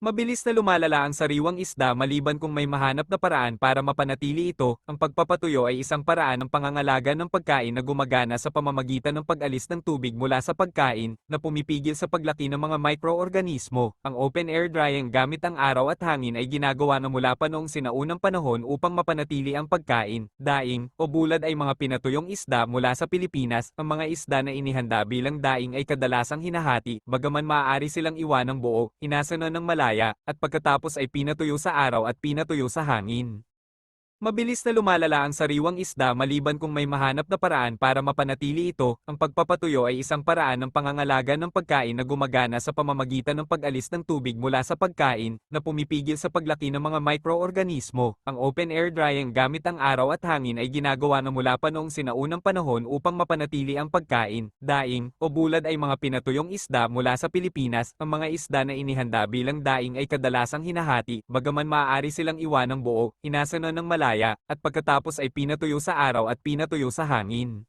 Mabilis na lumalala ang sariwang isda maliban kung may mahanap na paraan para mapanatili ito. Ang pagpapatuyo ay isang paraan ng pangangalaga ng pagkain na gumagana sa pamamagitan ng pag-alis ng tubig mula sa pagkain na pumipigil sa paglaki ng mga microorganismo. Ang open air drying gamit ang araw at hangin ay ginagawa na mula pa noong sinaunang panahon upang mapanatili ang pagkain. Daing o bulad ay mga pinatuyong isda mula sa Pilipinas. Ang mga isda na inihanda bilang daing ay kadalasang hinahati, bagaman maaari silang iwanang buo, hinasana ng malaya, at pagkatapos ay pinatuyo sa araw at pinatuyo sa hangin. Mabilis na lumalala ang sariwang isda maliban kung may mahanap na paraan para mapanatili ito. Ang pagpapatuyo ay isang paraan ng pangangalaga ng pagkain na gumagana sa pamamagitan ng pag-alis ng tubig mula sa pagkain na pumipigil sa paglaki ng mga microorganismo. Ang open air drying gamit ang araw at hangin ay ginagawa na mula pa noong sinaunang panahon upang mapanatili ang pagkain. Daing o bulad ay mga pinatuyong isda mula sa Pilipinas. Ang mga isda na inihanda bilang daing ay kadalasang hinahati, bagaman maaari silang iwanang buo, hinasana ng malaya, at pagkatapos ay pinatuyo sa araw at pinatuyo sa hangin.